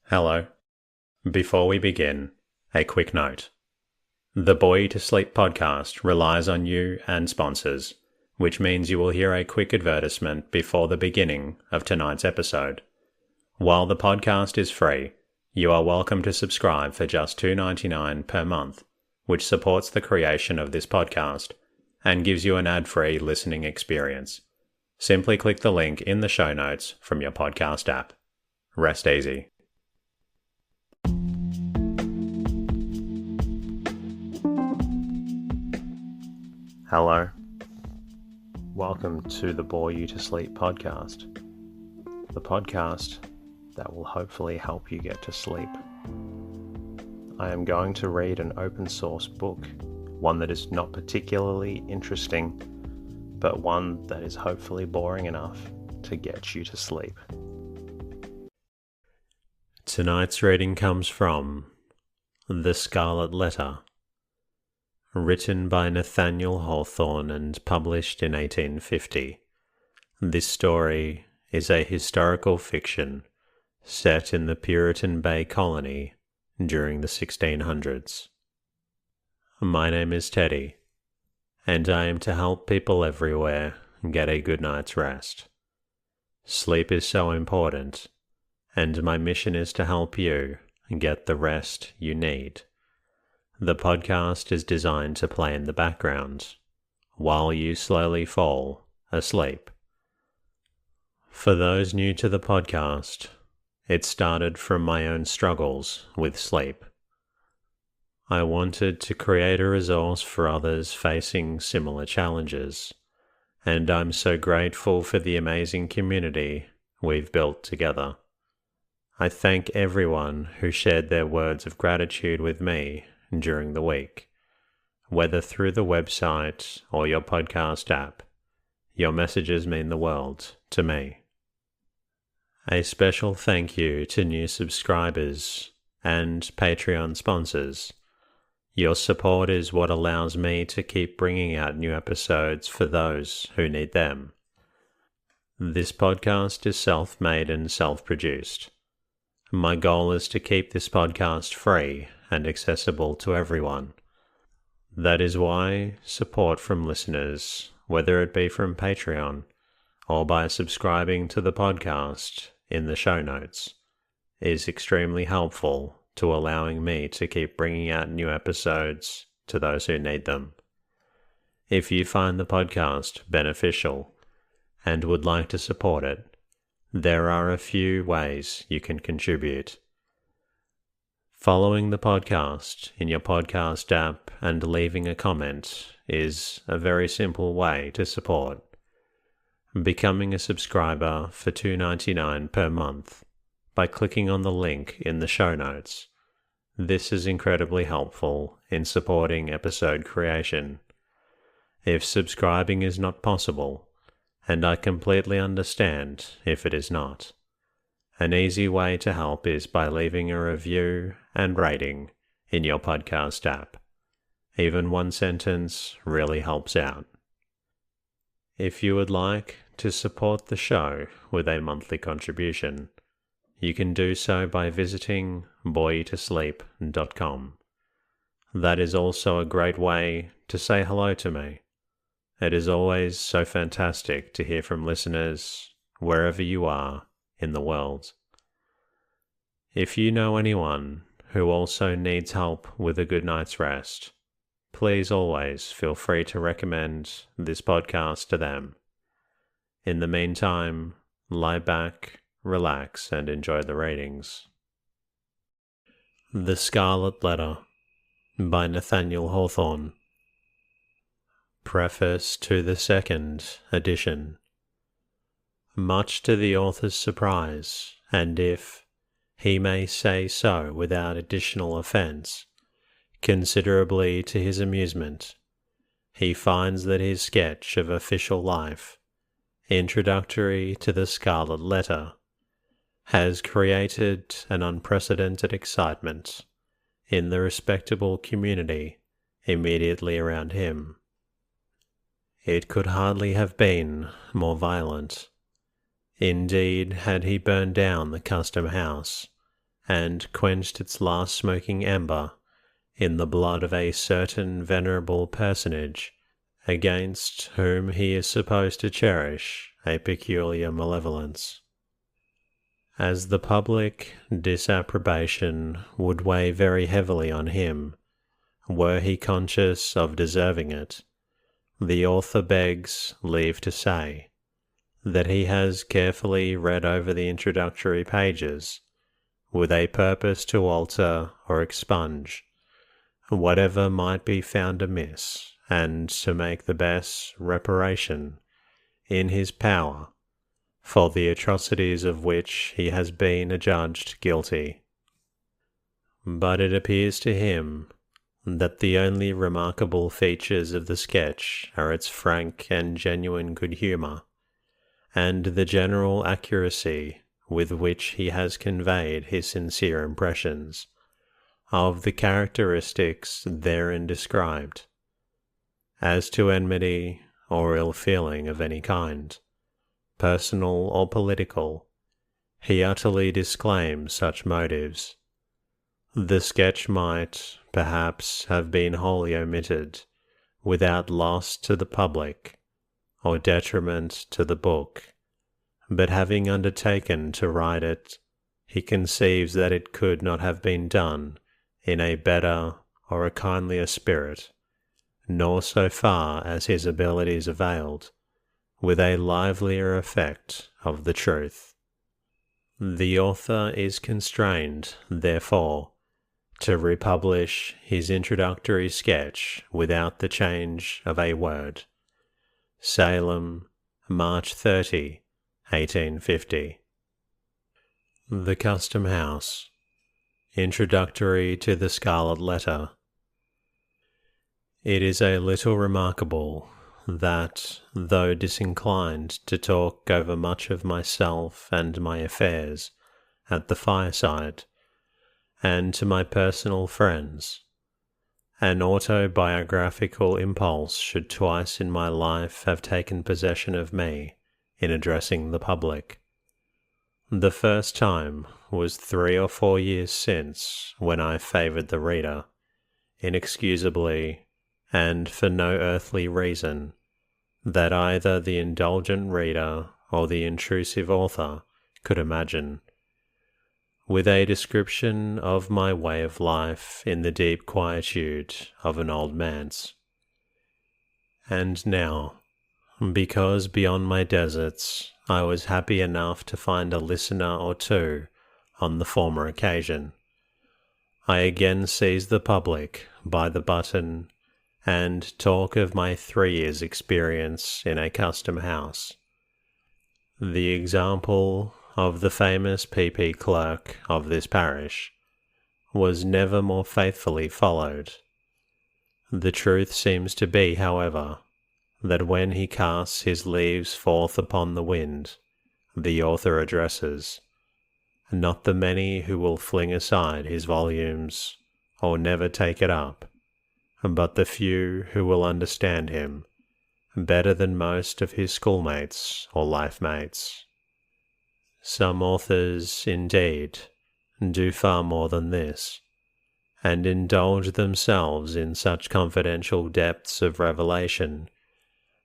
Hello. Before we begin, a quick note. The Bore You to Sleep podcast relies on you and sponsors, which means you will hear a quick advertisement before the beginning of tonight's episode. While the podcast is free, you are welcome to subscribe for just $2.99 per month, which supports the creation of this podcast and gives you an ad-free listening experience. Simply click the link in the show notes from your podcast app. Rest easy. Hello. Welcome to the Bore You to Sleep podcast. The podcast that will hopefully help you get to sleep. I am going to read an open source book, one that is not particularly interesting, but one that is hopefully boring enough to get you to sleep. Tonight's reading comes from The Scarlet Letter, written by Nathaniel Hawthorne and published in 1850. This story is a historical fiction set in the Puritan Bay colony during the 1600s. My name is Teddy, and I am to help people everywhere get a good night's rest. Sleep is so important, and my mission is to help you get the rest you need. The podcast is designed to play in the background while you slowly fall asleep. For those new to the podcast, it started from my own struggles with sleep. I wanted to create a resource for others facing similar challenges, and I'm so grateful for the amazing community we've built together. I thank everyone who shared their words of gratitude with me during the week. Whether through the website or your podcast app, your messages mean the world to me. A special thank you to new subscribers and Patreon sponsors. Your support is what allows me to keep bringing out new episodes for those who need them. This podcast is self-made and self-produced. My goal is to keep this podcast free and accessible to everyone. That is why support from listeners, whether it be from Patreon or by subscribing to the podcast in the show notes, is extremely helpful to allowing me to keep bringing out new episodes to those who need them. If you find the podcast beneficial and would like to support it, there are a few ways you can contribute. Following the podcast in your podcast app and leaving a comment is a very simple way to support. Becoming a subscriber for $2.99 per month by clicking on the link in the show notes. This is incredibly helpful in supporting episode creation. If subscribing is not possible, and I completely understand if it is not, an easy way to help is by leaving a review and rating in your podcast app. Even one sentence really helps out. If you would like to support the show with a monthly contribution, you can do so by visiting boreyouTosleep.com. That is also a great way to say hello to me. It is always so fantastic to hear from listeners wherever you are in the world. If you know anyone who also needs help with a good night's rest, please always feel free to recommend this podcast to them. In the meantime, lie back, relax, and enjoy the readings. The Scarlet Letter by Nathaniel Hawthorne. Preface to the second edition. Much to the author's surprise, and if he may say so without additional offence, considerably to his amusement, he finds that his sketch of official life, introductory to the Scarlet Letter, has created an unprecedented excitement in the respectable community immediately around him. It could hardly have been more violent. Indeed, had he burned down the custom house and quenched its last smoking ember in the blood of a certain venerable personage against whom he is supposed to cherish a peculiar malevolence. As the public disapprobation would weigh very heavily on him, were he conscious of deserving it, the author begs leave to say that he has carefully read over the introductory pages with a purpose to alter or expunge whatever might be found amiss, and to make the best reparation in his power for the atrocities of which he has been adjudged guilty. But it appears to him that the only remarkable features of the sketch are its frank and genuine good humour, and the general accuracy with which he has conveyed his sincere impressions of the characteristics therein described. As to enmity or ill feeling of any kind, personal or political, he utterly disclaims such motives. The sketch might, perhaps, have been wholly omitted, without loss to the public, or detriment to the book, but having undertaken to write it, he conceives that it could not have been done in a better or a kindlier spirit, nor so far as his abilities availed, with a livelier effect of the truth. The author is constrained, therefore, to republish his introductory sketch without the change of a word. Salem, March 30, 1850. The Custom House. Introductory to the Scarlet Letter. It is a little remarkable that, though disinclined to talk over much of myself and my affairs at the fireside, and to my personal friends, an autobiographical impulse should twice in my life have taken possession of me in addressing the public. The first time was 3 or 4 years since, when I favoured the reader, inexcusably, and for no earthly reason, that either the indulgent reader or the intrusive author could imagine, with a description of my way of life in the deep quietude of an old manse. And now, because beyond my deserts I was happy enough to find a listener or two on the former occasion, I again seize the public by the button and talk of my 3 years' experience in a custom house. The example of the famous P.P. clerk of this parish was never more faithfully followed. The truth seems to be, however, that when he casts his leaves forth upon the wind, the author addresses, not the many who will fling aside his volumes or never take it up, but the few who will understand him better than most of his schoolmates or life-mates. Some authors, indeed, do far more than this, and indulge themselves in such confidential depths of revelation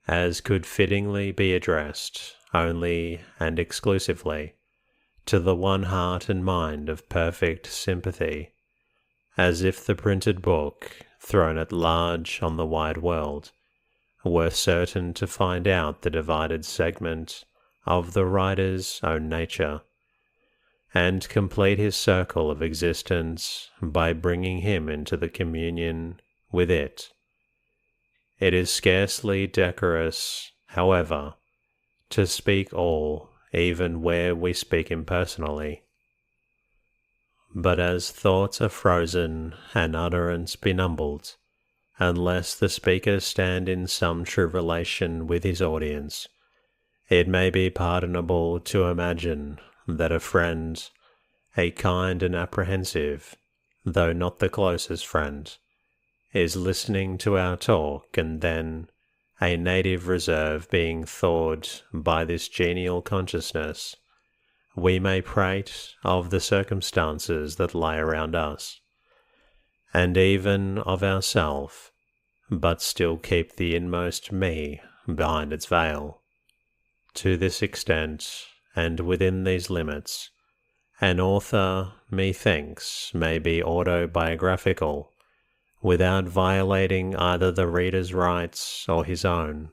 as could fittingly be addressed only and exclusively to the one heart and mind of perfect sympathy, as if the printed book, thrown at large on the wide world, were certain to find out the divided segment of the writer's own nature, and complete his circle of existence by bringing him into the communion with it. It is scarcely decorous, however, to speak all, even where we speak impersonally. But as thoughts are frozen and utterance benumbled, unless the speaker stand in some true relation with his audience, it may be pardonable to imagine that a friend, a kind and apprehensive, though not the closest friend, is listening to our talk, and then, a native reserve being thawed by this genial consciousness, we may prate of the circumstances that lie around us, and even of ourself, but still keep the inmost me behind its veil. To this extent, and within these limits, an author, methinks, may be autobiographical, without violating either the reader's rights or his own.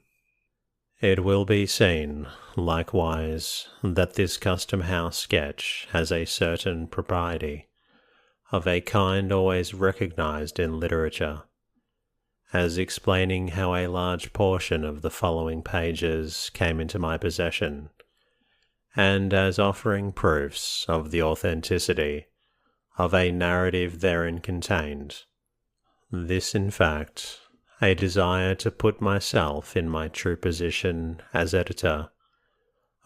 It will be seen, likewise, that this Custom House sketch has a certain propriety, of a kind always recognized in literature, as explaining how a large portion of the following pages came into my possession, and as offering proofs of the authenticity of a narrative therein contained. This, in fact, a desire to put myself in my true position as editor,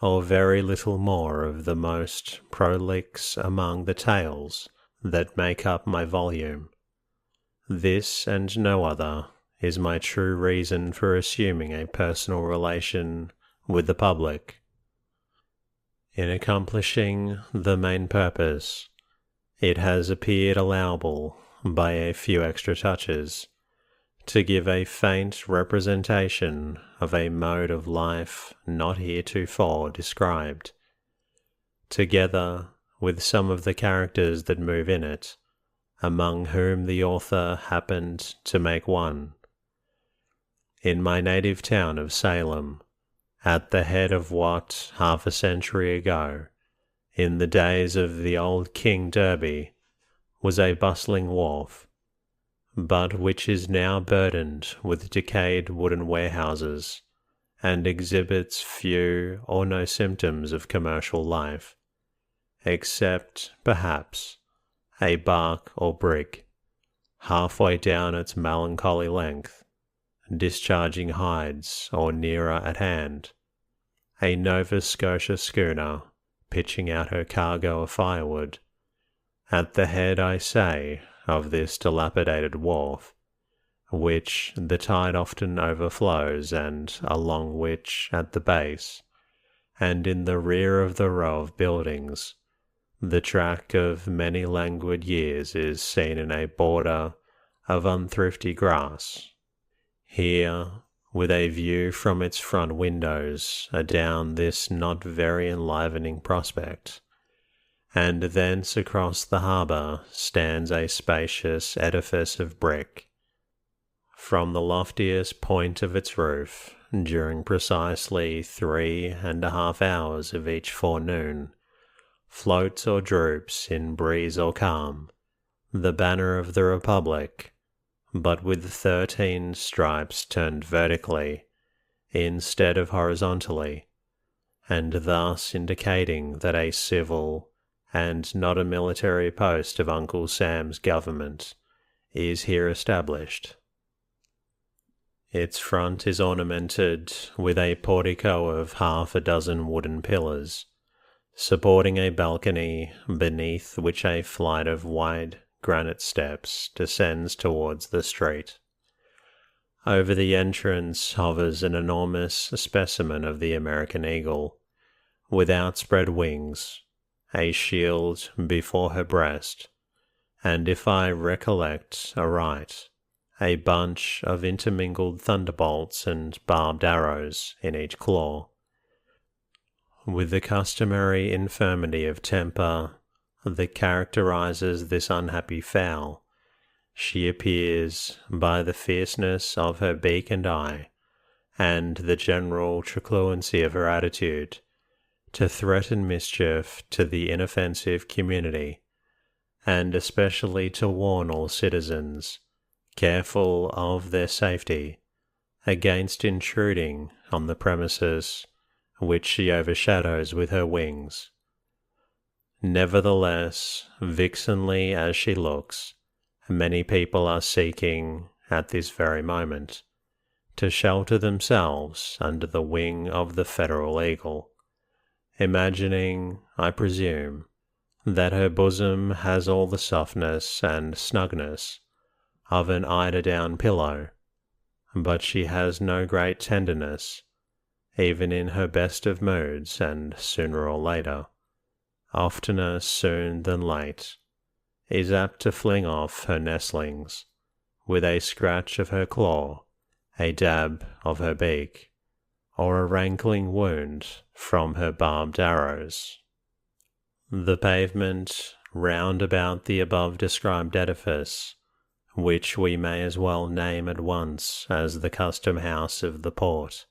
or very little more of the most prolix among the tales that make up my volume. This and no other is my true reason for assuming a personal relation with the public. In accomplishing the main purpose, it has appeared allowable, by a few extra touches, to give a faint representation of a mode of life not heretofore described, together with some of the characters that move in it, among whom the author happened to make one. In my native town of Salem, at the head of what, half a century ago, in the days of the old King Derby, was a bustling wharf, but which is now burdened with decayed wooden warehouses, and exhibits few or no symptoms of commercial life, except, perhaps, a bark or brick, halfway down its melancholy length, discharging hides, or nearer at hand, a Nova Scotia schooner pitching out her cargo of firewood, at the head, I say, of this dilapidated wharf, which the tide often overflows, and along which, at the base, and in the rear of the row of buildings, the track of many languid years is seen in a border of unthrifty grass. Here, with a view from its front windows adown this not very enlivening prospect, and thence across the harbour stands a spacious edifice of brick. From the loftiest point of its roof, during precisely 3.5 hours of each forenoon, floats or droops in breeze or calm the banner of the Republic, but with 13 stripes turned vertically instead of horizontally, and thus indicating that a civil and not a military post of Uncle Sam's government is here established. Its front is ornamented with a portico of half a dozen wooden pillars, supporting a balcony beneath which a flight of wide granite steps descends towards the street. Over the entrance hovers an enormous specimen of the American eagle, with outspread wings, a shield before her breast, and if I recollect aright, a bunch of intermingled thunderbolts and barbed arrows in each claw. With the customary infirmity of temper that characterizes this unhappy fowl, she appears, by the fierceness of her beak and eye, and the general truculency of her attitude, to threaten mischief to the inoffensive community, and especially to warn all citizens, careful of their safety, against intruding on the premises which she overshadows with her wings. Nevertheless, vixenly as she looks, many people are seeking, at this very moment, to shelter themselves under the wing of the federal eagle, imagining, I presume, that her bosom has all the softness and snugness of an eider-down pillow, but she has no great tenderness, even in her best of moods, and sooner or later, oftener soon than late, is apt to fling off her nestlings with a scratch of her claw, a dab of her beak, or a rankling wound from her barbed arrows. The pavement round about the above-described edifice, which we may as well name at once as the custom house of the port,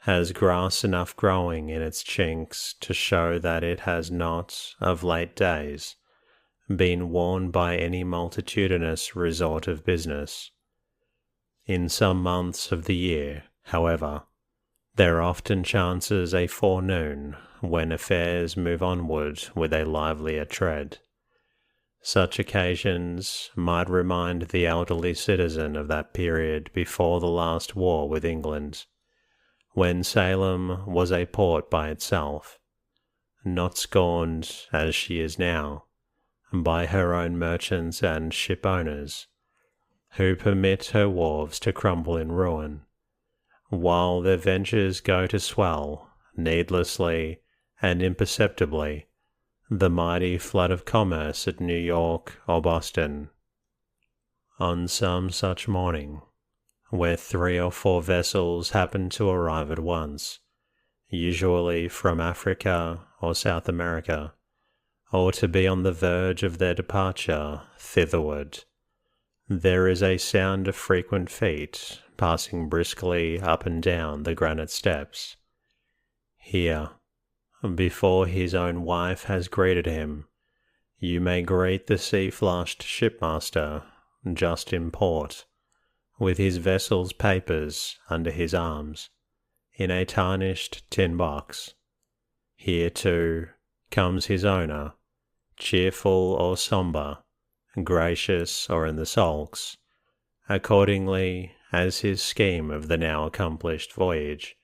has grass enough growing in its chinks to show that it has not, of late days, been worn by any multitudinous resort of business. In some months of the year, however, there often chances a forenoon when affairs move onward with a livelier tread. Such occasions might remind the elderly citizen of that period before the last war with England, when Salem was a port by itself, not scorned, as she is now, by her own merchants and ship owners, who permit her wharves to crumble in ruin, while their ventures go to swell, needlessly and imperceptibly, the mighty flood of commerce at New York or Boston. On some such morning, where 3 or 4 vessels happen to arrive at once, usually from Africa or South America, or to be on the verge of their departure thitherward, there is a sound of frequent feet passing briskly up and down the granite steps. Here, before his own wife has greeted him, you may greet the sea-flushed shipmaster just in port, with his vessel's papers under his arms, in a tarnished tin box. Here, too, comes his owner, cheerful or sombre, gracious or in the sulks, accordingly as his scheme of the now accomplished voyage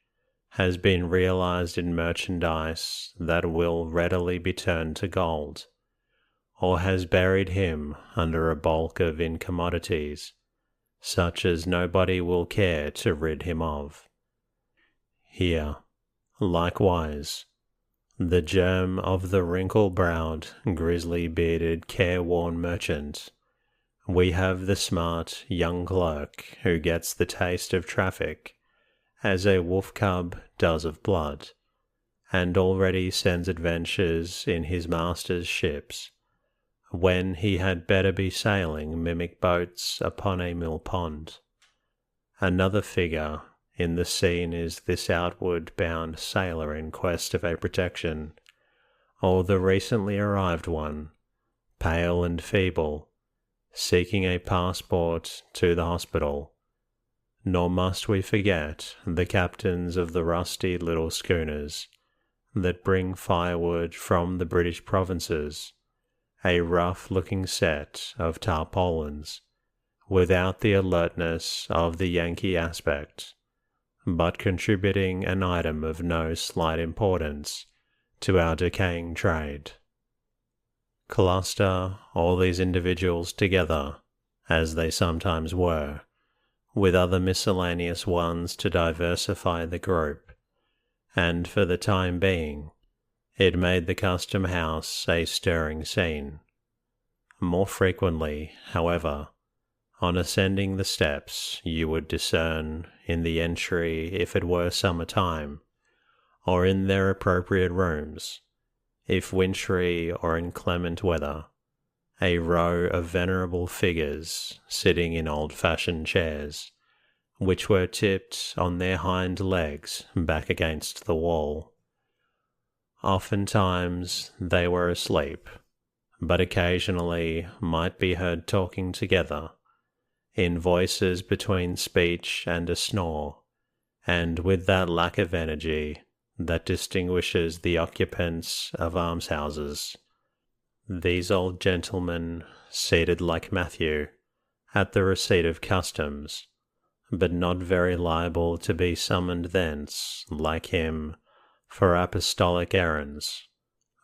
has been realized in merchandise that will readily be turned to gold, or has buried him under a bulk of incommodities, such as nobody will care to rid him of. Here, likewise, the germ of the wrinkle-browed, grizzly-bearded, careworn merchant, we have the smart young clerk who gets the taste of traffic as a wolf-cub does of blood, and already sends adventures in his master's ships, when he had better be sailing mimic boats upon a mill pond. Another figure in the scene is this outward-bound sailor in quest of a protection, or the recently arrived one, pale and feeble, seeking a passport to the hospital. Nor must we forget the captains of the rusty little schooners that bring firewood from the British provinces, a rough-looking set of tarpaulins, without the alertness of the Yankee aspect, but contributing an item of no slight importance to our decaying trade. Cluster all these individuals together, as they sometimes were, with other miscellaneous ones to diversify the group, and for the time being, it made the custom house a stirring scene. More frequently, however, on ascending the steps you would discern in the entry, if it were summer time, or in their appropriate rooms, if wintry or inclement weather, a row of venerable figures sitting in old-fashioned chairs, which were tipped on their hind legs back against the wall. Oftentimes they were asleep, but occasionally might be heard talking together, in voices between speech and a snore, and with that lack of energy that distinguishes the occupants of almshouses. These old gentlemen, seated like Matthew, at the receipt of customs, but not very liable to be summoned thence, like him, for apostolic errands,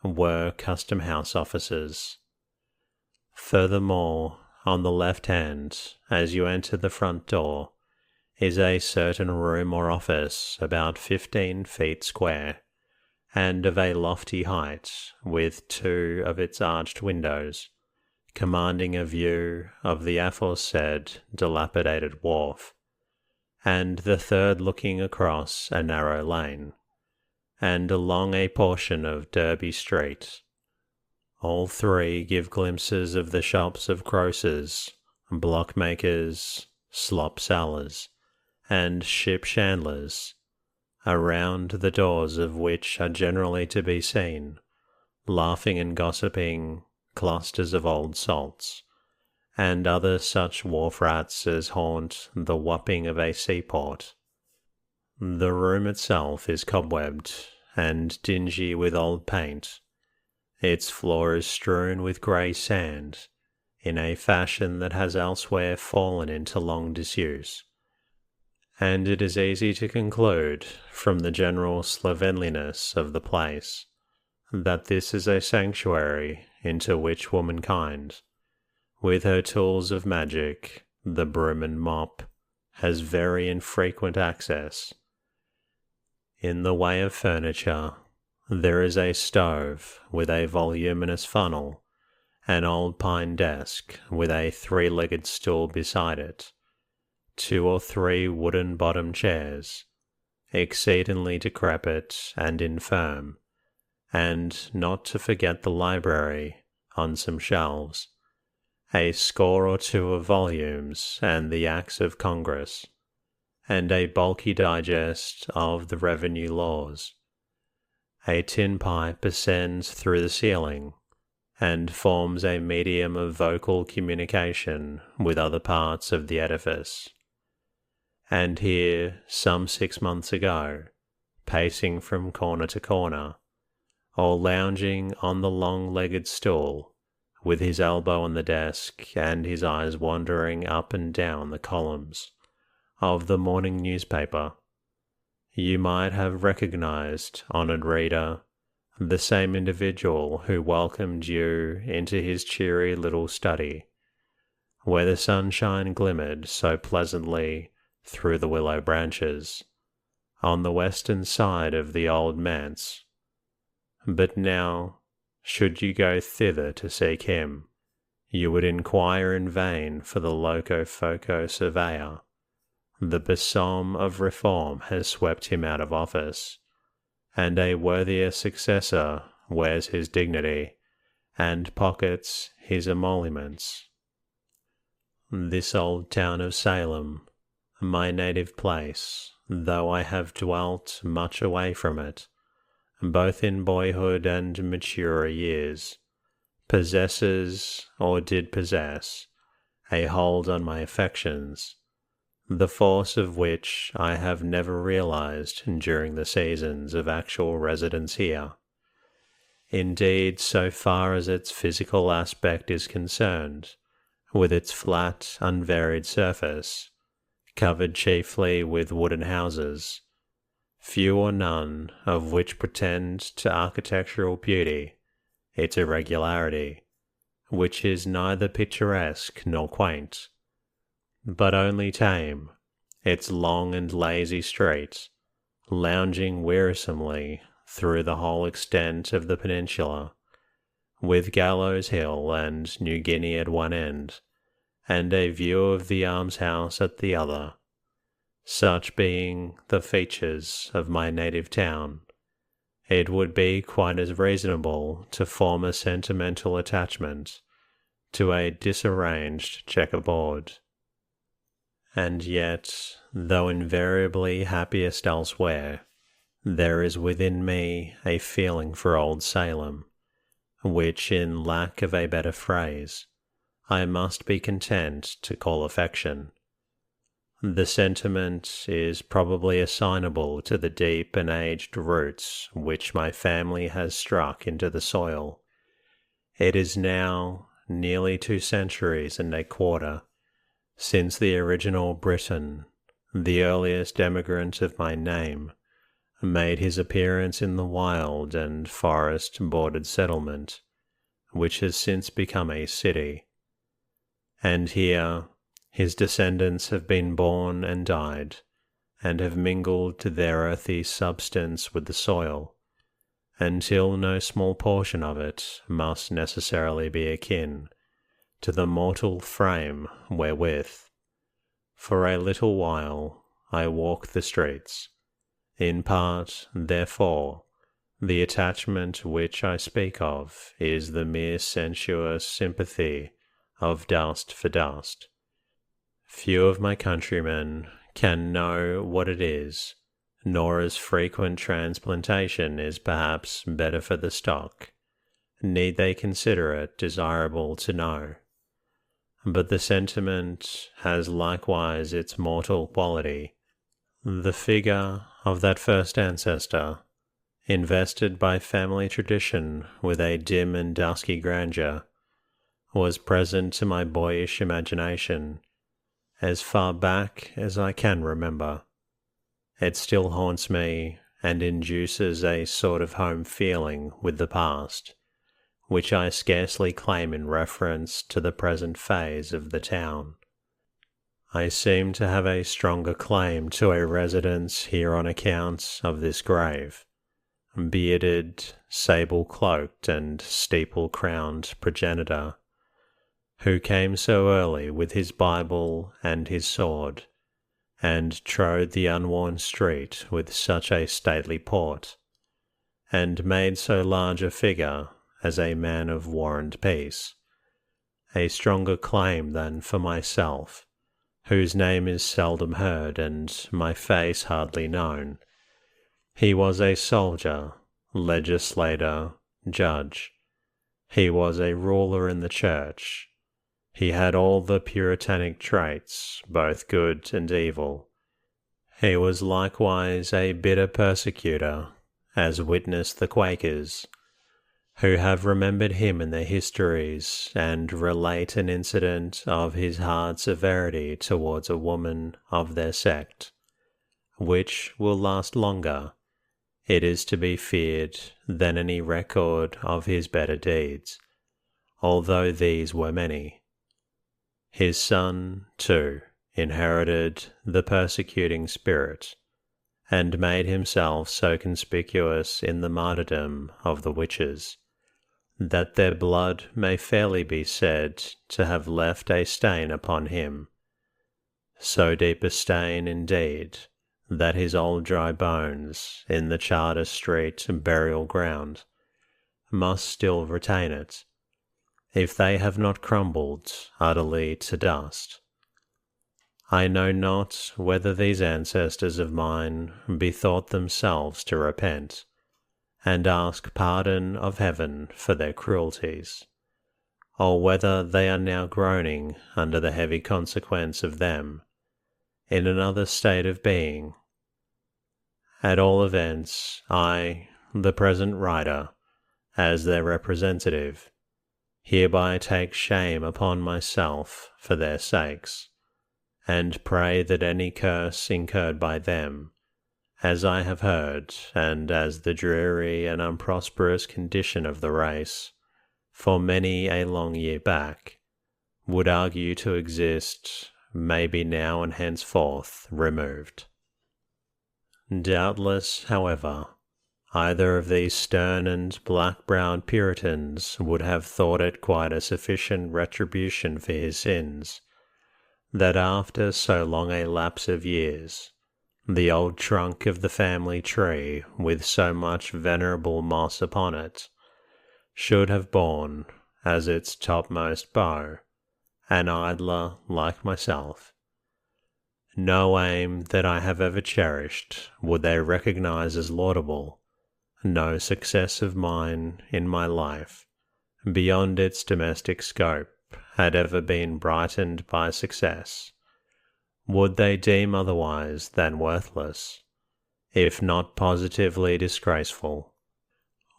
were custom-house officers. Furthermore, on the left hand, as you enter the front door, is a certain room or office about 15 feet square, and of a lofty height, with two of its arched windows, commanding a view of the aforesaid dilapidated wharf, and the third looking across a narrow lane, and along a portion of Derby Street. All three give glimpses of the shops of grocers, blockmakers, slop sellers, and ship chandlers, around the doors of which are generally to be seen, laughing and gossiping, clusters of old salts, and other such wharf rats as haunt the whopping of a seaport. The room itself is cobwebbed and dingy with old paint. Its floor is strewn with grey sand, in a fashion that has elsewhere fallen into long disuse, and it is easy to conclude, from the general slovenliness of the place, that this is a sanctuary into which womankind, with her tools of magic, the broom and mop, has very infrequent access. In the way of furniture, there is a stove with a voluminous funnel, an old pine desk with a three-legged stool beside it, 2 or 3 wooden-bottomed chairs, exceedingly decrepit and infirm, and, not to forget the library, on some shelves, a score or 2 of volumes and the Acts of Congress, and a bulky digest of the revenue laws. A tin pipe ascends through the ceiling, and forms a medium of vocal communication with other parts of the edifice. And here, some 6 months ago, pacing from corner to corner, or lounging on the long-legged stool, with his elbow on the desk and his eyes wandering up and down the columns of the morning newspaper, you might have recognized, honoured reader, the same individual who welcomed you into his cheery little study, where the sunshine glimmered so pleasantly through the willow branches, on the western side of the old manse. But now, should you go thither to seek him, you would inquire in vain for the locofoco surveyor. The besom of reform has swept him out of office, and a worthier successor wears his dignity, and pockets his emoluments. This old town of Salem, my native place, though I have dwelt much away from it, both in boyhood and maturer years, possesses, or did possess, a hold on my affections, the force of which I have never realized during the seasons of actual residence here. Indeed, so far as its physical aspect is concerned, with its flat, unvaried surface, covered chiefly with wooden houses, few or none of which pretend to architectural beauty, its irregularity, which is neither picturesque nor quaint, but only tame, its long and lazy streets, lounging wearisomely through the whole extent of the peninsula, with Gallows Hill and New Guinea at one end, and a view of the almshouse at the other, such being the features of my native town, it would be quite as reasonable to form a sentimental attachment to a disarranged checkerboard. And yet, though invariably happiest elsewhere, there is within me a feeling for old Salem, which, in lack of a better phrase, I must be content to call affection. The sentiment is probably assignable to the deep and aged roots which my family has struck into the soil. It is now nearly 2 centuries and a quarter since the original Briton, the earliest emigrant of my name, made his appearance in the wild and forest-bordered settlement, which has since become a city. And here his descendants have been born and died, and have mingled their earthy substance with the soil, until no small portion of it must necessarily be akin to the mortal frame wherewith, for a little while, I walk the streets. In part, therefore, the attachment which I speak of is the mere sensuous sympathy of dust for dust. Few of my countrymen can know what it is, nor as frequent transplantation is perhaps better for the stock, need they consider it desirable to know. But the sentiment has likewise its mortal quality. The figure of that first ancestor, invested by family tradition with a dim and dusky grandeur, was present to my boyish imagination as far back as I can remember. It still haunts me and induces a sort of home feeling with the past, which I scarcely claim in reference to the present phase of the town. I seem to have a stronger claim to a residence here on account of this grave, bearded, sable-cloaked and steeple-crowned progenitor, who came so early with his Bible and his sword, and trode the unworn street with such a stately port, and made so large a figure as a man of war and peace, a stronger claim than for myself, whose name is seldom heard and my face hardly known. He was a soldier, legislator, judge. He was a ruler in the church. He had all the puritanic traits, both good and evil. He was likewise a bitter persecutor, as witness the Quakers, who have remembered him in their histories and relate an incident of his hard severity towards a woman of their sect, which will last longer, it is to be feared, than any record of his better deeds, although these were many. His son, too, inherited the persecuting spirit, and made himself so conspicuous in the martyrdom of the witches, that their blood may fairly be said to have left a stain upon him, so deep a stain indeed that his old dry bones in the Charter Street burial ground must still retain it, if they have not crumbled utterly to dust. I know not whether these ancestors of mine bethought themselves to repent, and ask pardon of heaven for their cruelties, or whether they are now groaning under the heavy consequence of them, in another state of being. At all events, I, the present writer, as their representative, hereby take shame upon myself for their sakes, and pray that any curse incurred by them, as I have heard, and as the dreary and unprosperous condition of the race, for many a long year back, would argue to exist, may be now and henceforth removed. Doubtless, however, either of these stern and black-browed Puritans would have thought it quite a sufficient retribution for his sins, that after so long a lapse of years, the old trunk of the family tree, with so much venerable moss upon it, should have borne, as its topmost bough, an idler like myself. No aim that I have ever cherished would they recognize as laudable, no success of mine in my life, beyond its domestic scope, had ever been brightened by success, would they deem otherwise than worthless, if not positively disgraceful.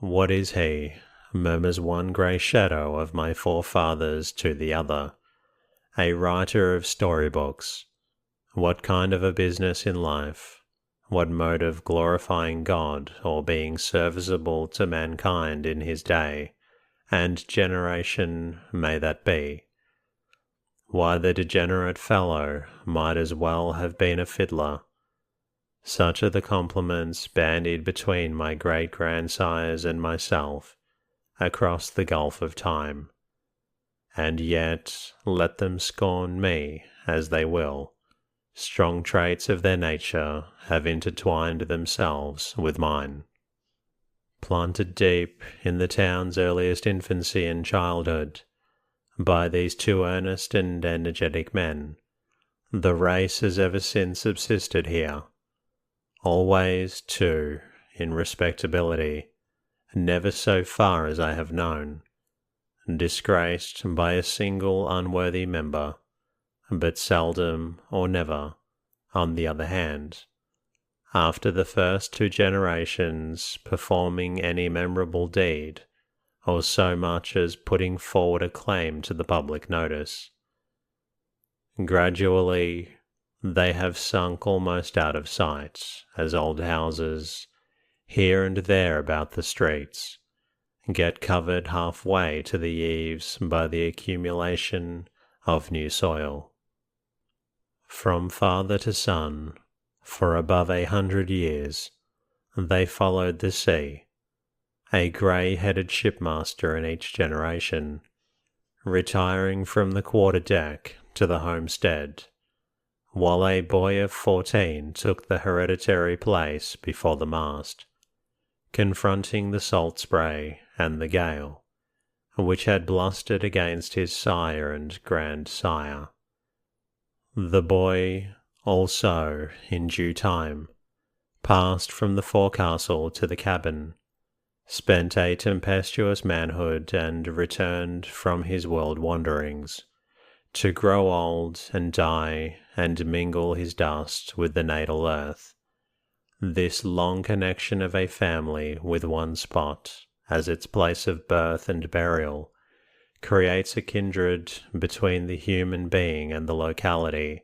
What is he, murmurs one grey shadow of my forefathers to the other, a writer of storybooks? What kind of a business in life, what mode of glorifying God or being serviceable to mankind in his day and generation may that be? Why, the degenerate fellow might as well have been a fiddler. Such are the compliments bandied between my great-grandsires and myself across the gulf of time. And yet, let them scorn me as they will, strong traits of their nature have intertwined themselves with mine. Planted deep in the town's earliest infancy and childhood, by these two earnest and energetic men, the race has ever since subsisted here, always, too, in respectability, never so far as I have known, disgraced by a single unworthy member, but seldom or never, on the other hand, after the first two generations performing any memorable deed, or so much as putting forward a claim to the public notice. Gradually, they have sunk almost out of sight as old houses, here and there about the streets, get covered halfway to the eaves by the accumulation of new soil. From father to son, for above 100 years, they followed the sea, a grey-headed shipmaster in each generation, retiring from the quarter-deck to the homestead, while a boy of 14 took the hereditary place before the mast, confronting the salt spray and the gale, which had blustered against his sire and grandsire. The boy also, in due time, passed from the forecastle to the cabin, spent a tempestuous manhood, and returned from his world wanderings, to grow old and die and mingle his dust with the natal earth. This long connection of a family with one spot as its place of birth and burial creates a kindred between the human being and the locality,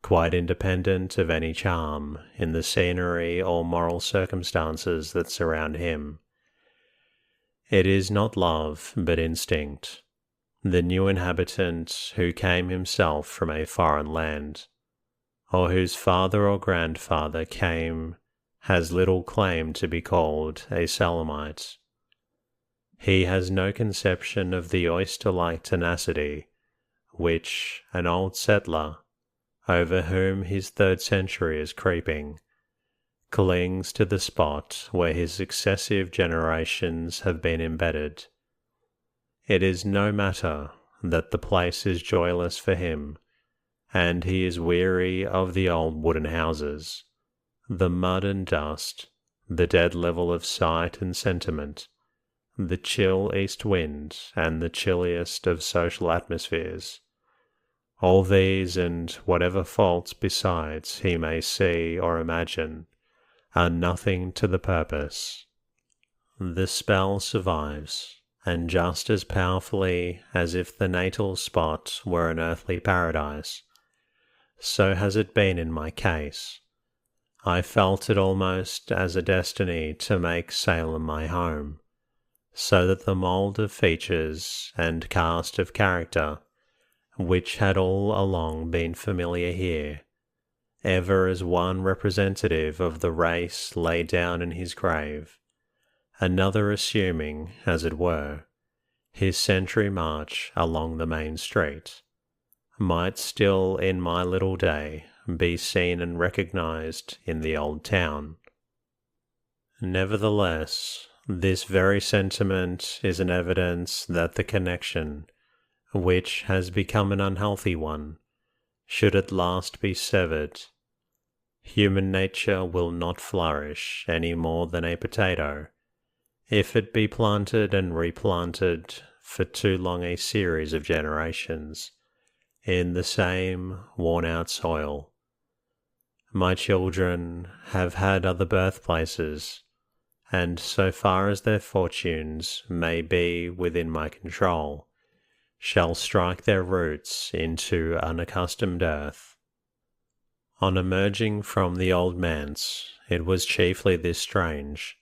quite independent of any charm in the scenery or moral circumstances that surround him. It is not love, but instinct. The new inhabitant who came himself from a foreign land, or whose father or grandfather came, has little claim to be called a Salamite. He has no conception of the oyster-like tenacity which an old settler, over whom his third century is creeping, clings to the spot where his successive generations have been embedded. It is no matter that the place is joyless for him, and he is weary of the old wooden houses, the mud and dust, the dead level of sight and sentiment, the chill east wind, and the chilliest of social atmospheres. All these, and whatever faults besides he may see or imagine, are nothing to the purpose. The spell survives, and just as powerfully as if the natal spot were an earthly paradise. So has it been in my case. I felt it almost as a destiny to make Salem my home, so that the mould of features and cast of character, which had all along been familiar here, ever as one representative of the race lay down in his grave, another assuming, as it were, his century march along the main street, might still in my little day be seen and recognized in the old town. Nevertheless, this very sentiment is an evidence that the connection, which has become an unhealthy one, should at last be severed. Human nature will not flourish any more than a potato, if it be planted and replanted for too long a series of generations, in the same worn-out soil. My children have had other birthplaces, and so far as their fortunes may be within my control, shall strike their roots into unaccustomed earth. On emerging from the old manse, it was chiefly this strange,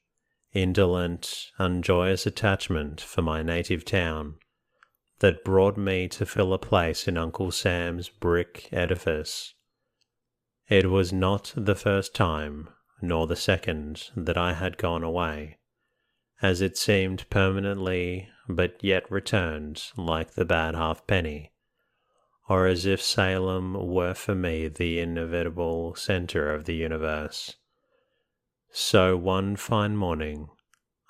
indolent, unjoyous attachment for my native town that brought me to fill a place in Uncle Sam's brick edifice. It was not the first time, nor the second, that I had gone away, as it seemed permanently, but yet returned like the bad halfpenny, or as if Salem were for me the inevitable centre of the universe. So one fine morning,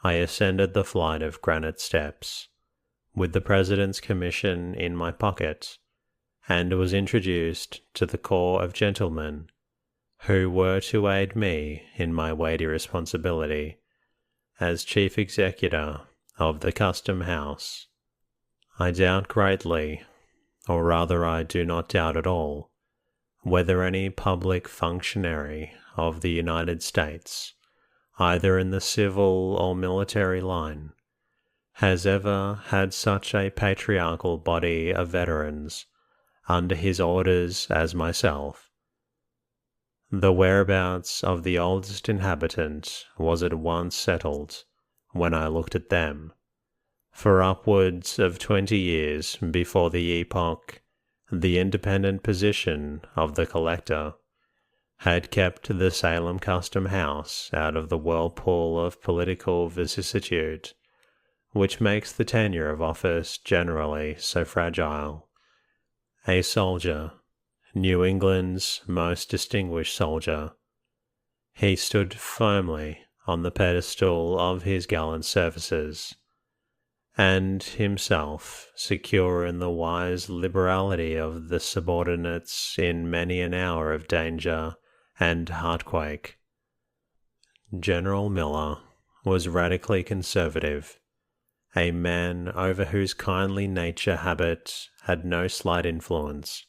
I ascended the flight of granite steps, with the President's commission in my pocket, and was introduced to the corps of gentlemen who were to aid me in my weighty responsibility as Chief Executor of the Custom House. I doubt greatly, or rather I do not doubt at all, whether any public functionary of the United States, either in the civil or military line, has ever had such a patriarchal body of veterans under his orders as myself. The whereabouts of the oldest inhabitant was at once settled when I looked at them, for upwards of 20 years before the epoch, the independent position of the collector had kept the Salem Custom House out of the whirlpool of political vicissitude, which makes the tenure of office generally so fragile. A soldier, New England's most distinguished soldier, he stood firmly on the pedestal of his gallant services, and himself secure in the wise liberality of the subordinates in many an hour of danger and heartquake. General Miller was radically conservative, a man over whose kindly nature habit had no slight influence,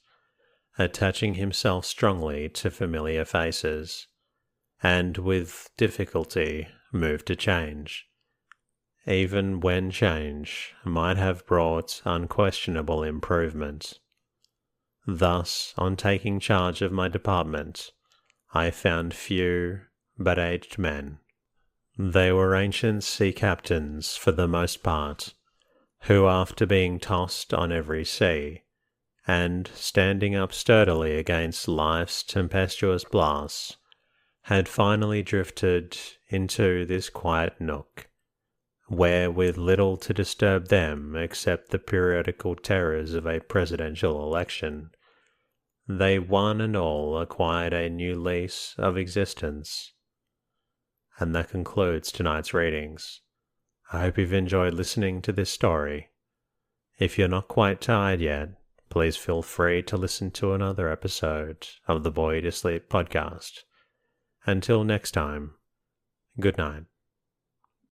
attaching himself strongly to familiar faces, and with difficulty moved to change, even when change might have brought unquestionable improvement. Thus, on taking charge of my department, I found few but aged men. They were ancient sea captains for the most part, who after being tossed on every sea, and standing up sturdily against life's tempestuous blasts, had finally drifted into this quiet nook, where with little to disturb them except the periodical terrors of a presidential election, they one and all acquired a new lease of existence. And that concludes tonight's readings. I hope you've enjoyed listening to this story. If you're not quite tired yet, please feel free to listen to another episode of the Bore You to Sleep podcast. Until next time, good night.